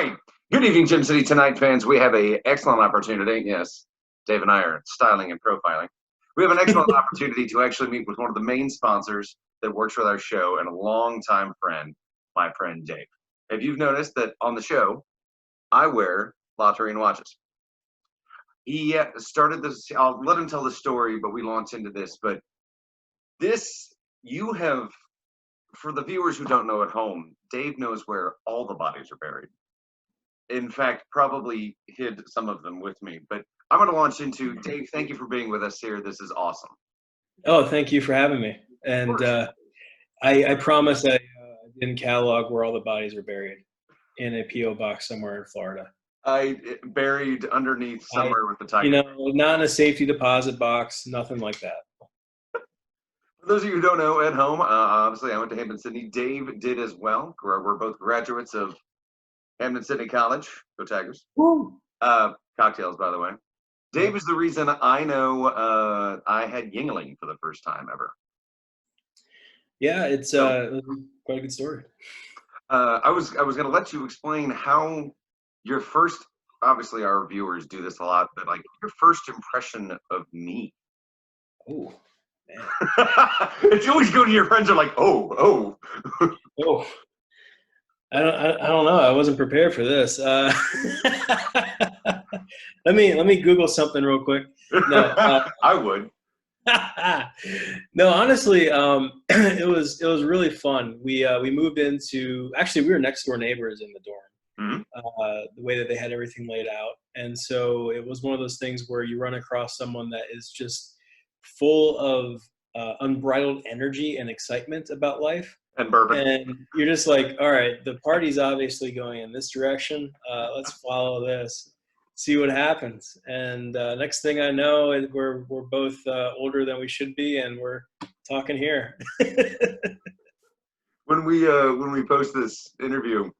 right. Good evening, Gym City Tonight fans. We have an excellent opportunity. Yes, Dave and I are styling and profiling. We have an excellent opportunity to actually meet with one of the main sponsors that works with our show and a longtime friend, my friend Dave. If you've noticed that on the show, I wear Touraine Watches. He started this. I'll let him tell the story, but we launch into this. But this, you have, for the viewers who don't know at home, Dave knows where all the bodies are buried. In fact, probably hid some of them with me. But I'm going to launch into Dave. Thank you for being with us here. This is awesome. Oh, thank you for having me. And I promise I didn't catalog where all the bodies are buried in a P.O. box somewhere in Florida. I buried underneath somewhere with the tiger. You know, not in a safety deposit box, nothing like that. For those of you who don't know at home, obviously I went to Hampton-Sydney. Dave did as well. We're both graduates of Hampton-Sydney College. Go Tigers. Woo. Cocktails, by the way. Dave is the reason I know I had Yingling for the first time ever. Yeah, it's quite a good story. I was going to let you explain how your first, obviously our viewers do this a lot, but like your first impression of me. Oh, man. It's always go to your friends are like, oh. I don't know. I wasn't prepared for this. Let me Google something real quick. No, I would. No, honestly, it was really fun. We moved into, actually we were next door neighbors in the dorm. Mm-hmm. The way that they had everything laid out, and so it was one of those things where you run across someone that is just full of unbridled energy and excitement about life. And bourbon. And you're just like, all right, the party's obviously going in this direction. Let's follow this, see what happens. And next thing I know, we're both older than we should be, and we're talking here. When we post this interview,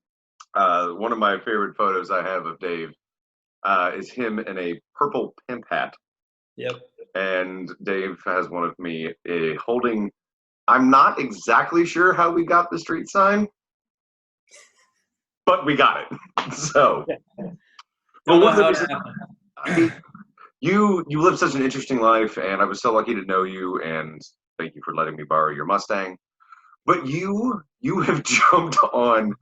one of my favorite photos I have of Dave is him in a purple pimp hat. Yep. And Dave has one of me holding. I'm not exactly sure how we got the street sign, but we got it. So, I mean, you live such an interesting life, and I was so lucky to know you. And thank you for letting me borrow your Mustang. But you have jumped on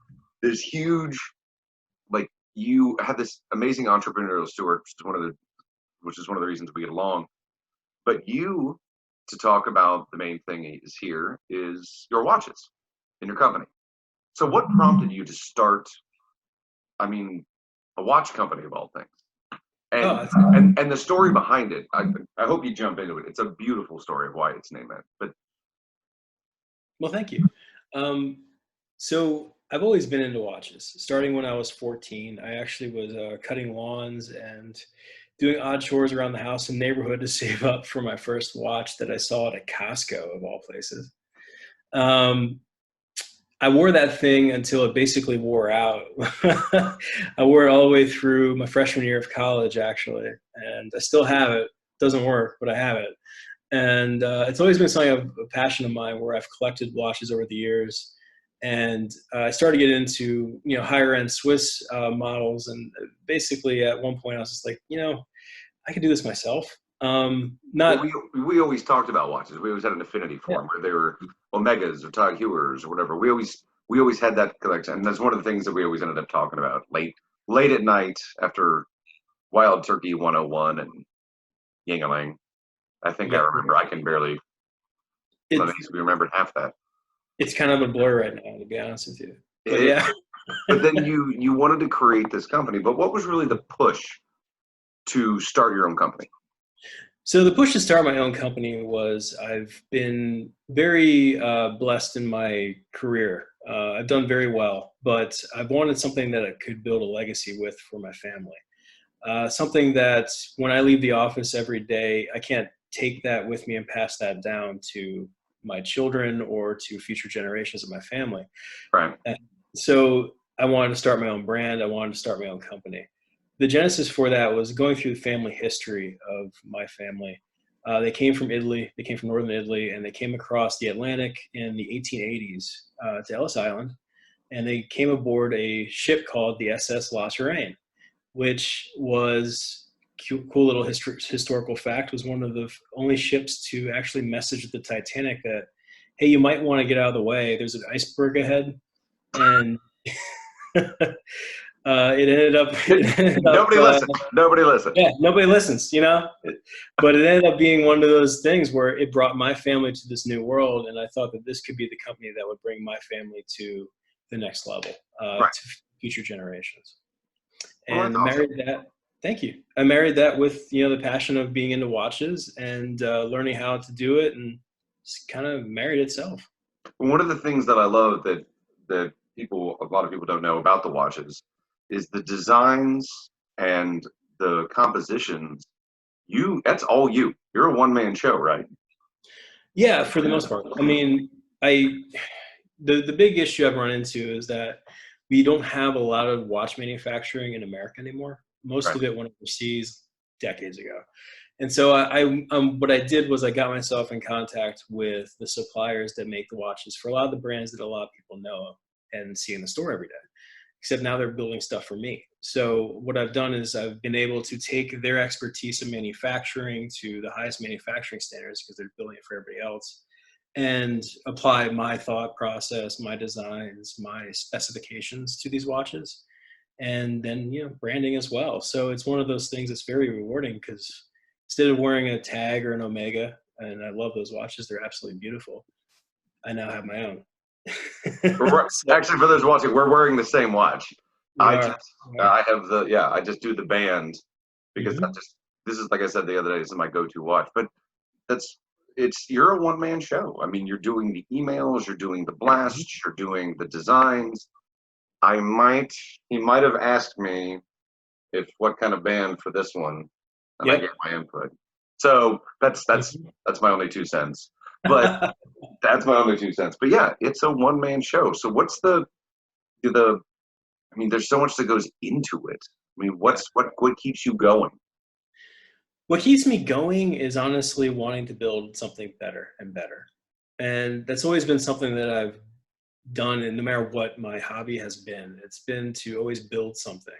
this huge, like you have this amazing entrepreneurial story, which is one of the reasons we get along. But to talk about the main thing is your watches in your company. So what prompted you to start, a watch company of all things? And the story behind it, I hope you jump into it. It's a beautiful story of why it's named that. Well, thank you. So I've always been into watches. Starting when I was 14, I actually was cutting lawns and doing odd chores around the house and neighborhood to save up for my first watch that I saw at a Costco of all places. I wore that thing until it basically wore out. I wore it all the way through my freshman year of college, actually, and I still have it. It doesn't work, but I have it. And it's always been something a passion of mine where I've collected watches over the years. And I started to get into, higher end Swiss models. And basically at one point I was just like, I could do this myself. We always talked about watches. We always had an affinity for them, where they were Omegas or Tag Heuers or whatever. We always had that collection. And that's one of the things that we always ended up talking about late at night after Wild Turkey 101 and Yingling. I think I remember. I can barely remembered half that. It's kind of a blur right now, to be honest with you. But But then you wanted to create this company. But what was really the push to start your own company? So the push to start my own company was I've been very blessed in my career. I've done very well, but I've wanted something that I could build a legacy with for my family. Something that when I leave the office every day, I can't take that with me and pass that down to my children or to future generations of my family. Right. And so I wanted to start my own brand. I wanted to start my own company. The genesis for that was going through the family history of my family. They came from Italy. They came from northern Italy, and they came across the Atlantic in the 1880s to Ellis Island. and they came aboard a ship called the SS La Touraine, which was cool little historical fact, was one of the only ships to actually message the Titanic that, hey, you might want to get out of the way. There's an iceberg ahead. And Nobody listened. Nobody listened. Yeah, nobody listens, but it ended up being one of those things where it brought my family to this new world. And I thought that this could be the company that would bring my family to the next level, Right. to future generations. Well, And that's awesome. married that. Thank you. I married that with, the passion of being into watches and learning how to do it, and just kind of married itself. One of the things that I love that a lot of people don't know about the watches is the designs and the compositions. That's all you. You're a one-man show, right? Yeah, for the most part. I mean, the big issue I've run into is that we don't have a lot of watch manufacturing in America anymore. Most Right. of it went overseas decades ago. And so what I did was I got myself in contact with the suppliers that make the watches for a lot of the brands that a lot of people know and see in the store every day, except now they're building stuff for me. So what I've done is I've been able to take their expertise in manufacturing to the highest manufacturing standards, because they're building it for everybody else, and apply my thought process, my designs, my specifications to these watches, and then branding as well. So it's one of those things that's very rewarding, because instead of wearing a tag or an Omega, and I love those watches, they're absolutely beautiful, I now have my own. Actually, for those watching, we're wearing the same watch. I just do the band because this is, like I said the other day, this is my go-to watch. But you're a one-man show. I mean, you're doing the emails, you're doing the blasts, you're doing the designs. He might have asked me what kind of band for this one, and I gave my input. So that's my only 2 cents. But that's my only 2 cents. But yeah, it's a one-man show. So what's I mean, there's so much that goes into it. I mean, what keeps you going? What keeps me going is honestly wanting to build something better and better. And that's always been something that I've done, and no matter what my hobby has been, it's been to always build something.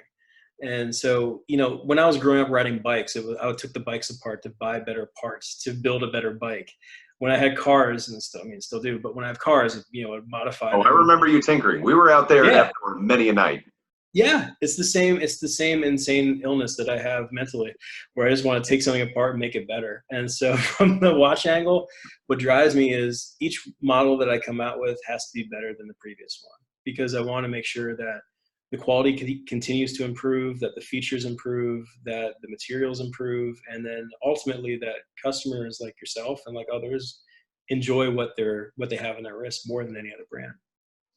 And so, when I was growing up riding bikes, I took the bikes apart to buy better parts, to build a better bike. When I had cars, and still do, but when I have cars, I'd modify them. I remember you tinkering. We were out there after many a night. Yeah, it's the same insane illness that I have mentally, where I just want to take something apart and make it better. And so from the watch angle, what drives me is each model that I come out with has to be better than the previous one, because I want to make sure that the quality continues to improve, that the features improve, that the materials improve, and then ultimately that customers like yourself and like others enjoy what they have on their wrist more than any other brand.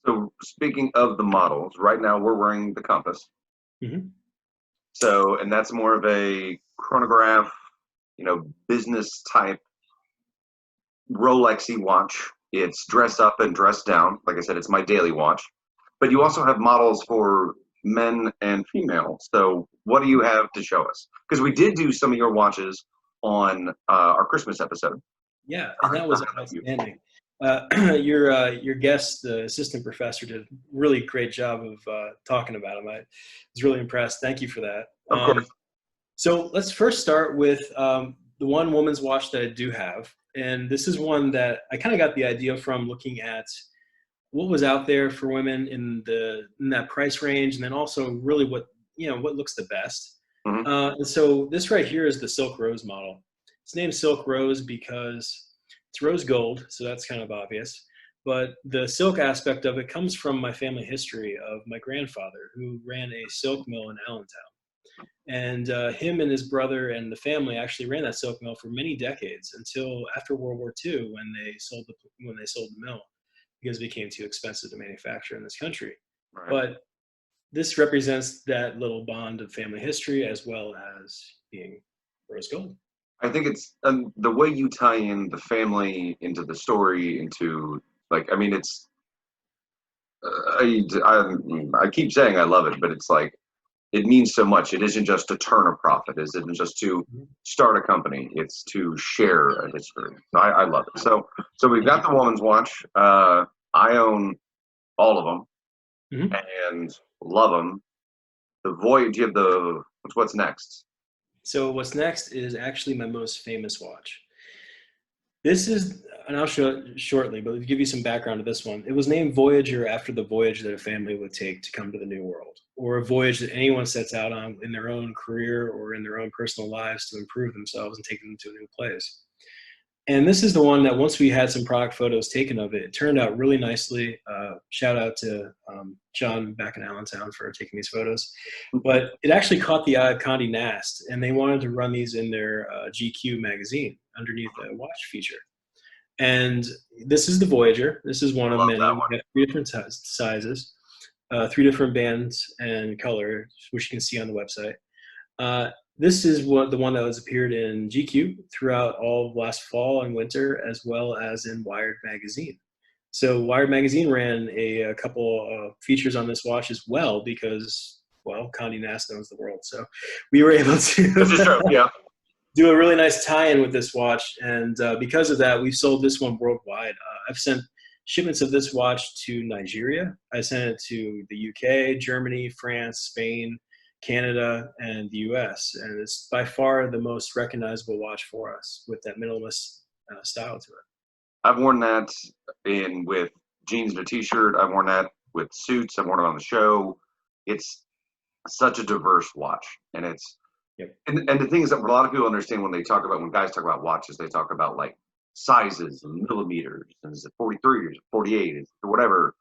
So speaking of the models, right now we're wearing the Compass. Mm-hmm. So, and that's more of a chronograph, business type Rolexy watch. It's dress up and dress down. Like I said, it's my daily watch. But you also have models for men and female. So what do you have to show us? Because we did do some of your watches on our Christmas episode. Yeah, and that was outstanding. Your guest, the assistant professor, did a really great job of talking about him. I was really impressed. Thank you for that. Of course. So let's first start with the one woman's watch that I do have. And this is one that I kind of got the idea from looking at what was out there for women in that price range, and then also really what looks the best. Mm-hmm. And so this right here is the Silk Rose model. It's named Silk Rose because it's rose gold, so that's kind of obvious. But the silk aspect of it comes from my family history of my grandfather, who ran a silk mill in Allentown. And him and his brother and the family actually ran that silk mill for many decades, until after World War II, when they sold the mill, because it became too expensive to manufacture in this country. Right. But this represents that little bond of family history, as well as being rose gold. I think it's the way you tie in the family into the story, into it's. I keep saying I love it, but it's like it means so much. It isn't just to turn a profit. It isn't just to start a company. It's to share a history. I love it. So we've got the woman's watch. I own all of them. Hmm. and love them. The Voyage, you have what's next? So what's next is actually my most famous watch. This is, and I'll show it shortly, but to give you some background to this one, it was named Voyager after the voyage that a family would take to come to the New World, or a voyage that anyone sets out on in their own career or in their own personal lives to improve themselves and take them to a new place. And this is the one that once we had some product photos taken of it, it turned out really nicely. Shout out to John back in Allentown for taking these photos. But it actually caught the eye of Condé Nast, and they wanted to run these in their GQ magazine underneath the watch feature. And this is the Voyager. This is one of Love many. that We have three different sizes, three different bands and colors, which you can see on the website. This is the one that has appeared in GQ throughout all of last fall and winter, as well as in Wired magazine. So Wired magazine ran a couple features on this watch as well because, well, Condé Nast owns the world. So we were able to This is true. Yeah. do a really nice tie-in with this watch. And because of that, we've sold this one worldwide. I've sent shipments of this watch to Nigeria. I sent it to the UK, Germany, France, Spain, Canada, and the US. And it's by far the most recognizable watch for us with that minimalist style to it. I've worn that with jeans and a t-shirt. I've worn that with suits. I've worn it on the show. It's such a diverse watch, and it's Yep. and the thing is that what a lot of people understand when guys talk about watches, they talk about like sizes and millimeters, and is it 43 or is it 48 or whatever.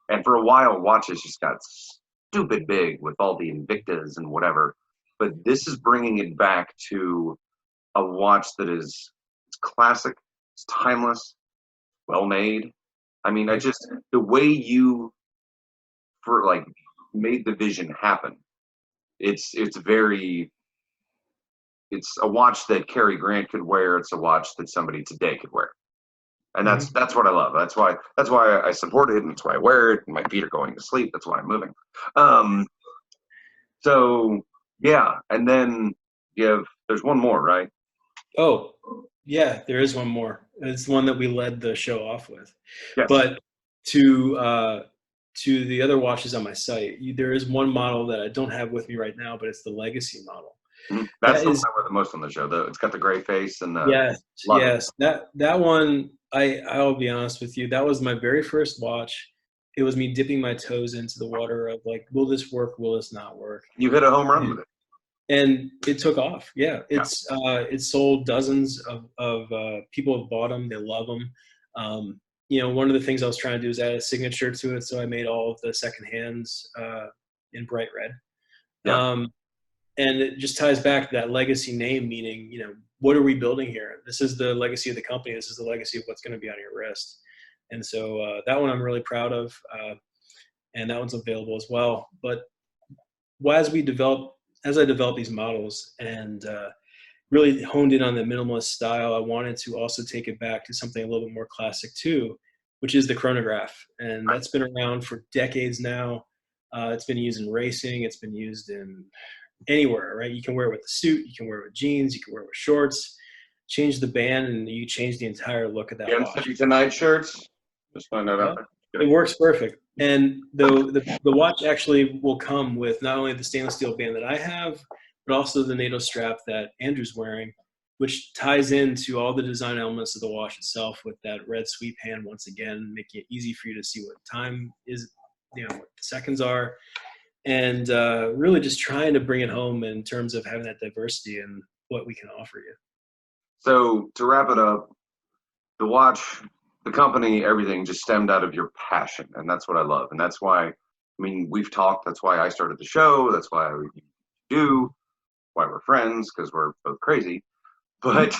And for a while, watches just got stupid big with all the Invictas and whatever. But this is bringing it back to a watch that it's classic, it's timeless, well made. I mean, the way you made the vision happen. It's a watch that Cary Grant could wear. It's a watch that somebody today could wear, and that's what I love. That's why I support it, and that's why I wear it. And my feet are going to sleep. That's why I'm moving. So yeah, and then there's one more, right? Oh, yeah, there is one more. It's one that we led the show off with. Yes. But to the other watches on my site, there is one model that I don't have with me right now, but it's the Legacy model. That's the one I wear the most on the show. It's got the gray face and the yes. That one, I'll be honest with you, that was my very first watch. It was me dipping my toes into the water of like, will this work? Will this not work? You hit a home run with it. And it took off. Yeah, it's sold. Dozens of people have bought them. They love them. One of the things I was trying to do is add a signature to it, so I made all of the second hands in bright red. Yeah. And it just ties back to that legacy name, meaning, what are we building here? This is the legacy of the company. This is the legacy of what's going to be on your wrist. And so that one I'm really proud of, and that one's available as well. But as I developed these models and really honed in on the minimalist style, I wanted to also take it back to something a little bit more classic too, which is the chronograph. And that's been around for decades now. It's been used in racing. It's been used in anywhere, right? You can wear it with a suit. You can wear it with jeans. You can wear it with shorts. Change the band, and you change the entire look of that watch. Tonight shirts. Just find that out there. It works perfect. And the watch actually will come with not only the stainless steel band that I have, but also the NATO strap that Andrew's wearing, which ties into all the design elements of the watch itself with that red sweep hand, once again, making it easy for you to see what time is, what the seconds are. And really just trying to bring it home in terms of having that diversity and what we can offer you. So to wrap it up, the watch, the company, everything just stemmed out of your passion. And that's what I love. And that's why, we've talked. That's why I started the show. That's why we do, why we're friends, because we're both crazy. But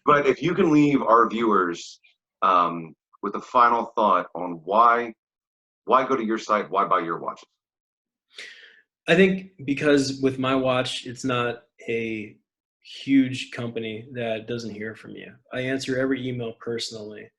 but if you can leave our viewers with a final thought on why go to your site, why buy your watches? I think because with my watch, it's not a huge company that doesn't hear from you. I answer every email personally.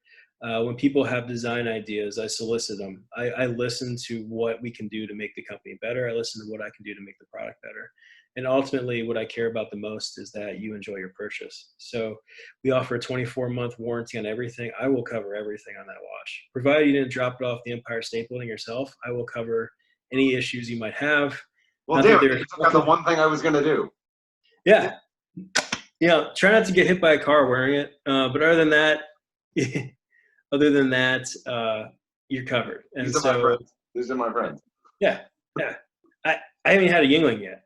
When people have design ideas, I solicit them. I listen to what we can do to make the company better. I listen to what I can do to make the product better. And ultimately, what I care about the most is that you enjoy your purchase. So we offer a 24-month warranty on everything. I will cover everything on that watch. Provided you didn't drop it off the Empire State Building yourself, I will cover any issues you might have. Well, damn it, you took out the one thing I was going to do. Yeah. Try not to get hit by a car wearing it. But other than that, you're covered. And These are my friends. These are my friends. Yeah. I haven't had a Yingling yet.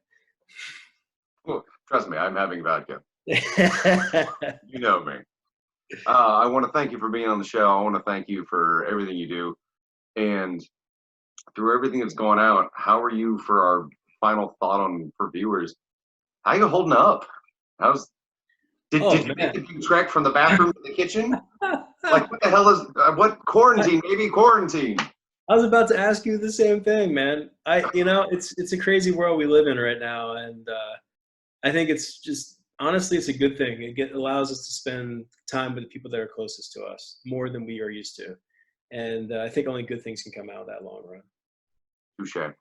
Well, trust me, I'm having vodka. You know me. I want to thank you for being on the show. I want to thank you for everything you do. And through everything that's going out, how are you for our final thought for viewers? How are you holding up? Did you make the trek from the bathroom to the kitchen? Like, what the hell is what quarantine? Maybe quarantine. I was about to ask you the same thing, man. It's a crazy world we live in right now, and I think it's just honestly, it's a good thing. It allows us to spend time with the people that are closest to us more than we are used to, and I think only good things can come out of that long run. Touché.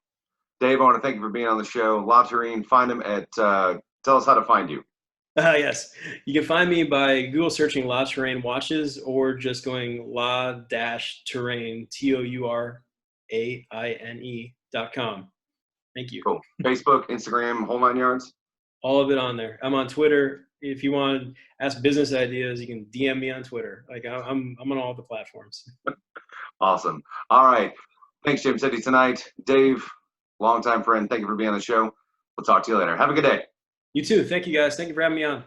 Dave, I want to thank you for being on the show. La Touraine, find him at. Tell us how to find you. Yes, you can find me by Google searching La Touraine Watches or just going la-touraine, TOURAINE.com. Thank you. Cool. Facebook, Instagram, whole 9 yards. All of it on there. I'm on Twitter. If you want to ask business ideas, you can DM me on Twitter. Like I'm on all the platforms. Awesome. All right. Thanks, Jim City tonight. Dave, longtime friend. Thank you for being on the show. We'll talk to you later. Have a good day. You too. Thank you, guys. Thank you for having me on.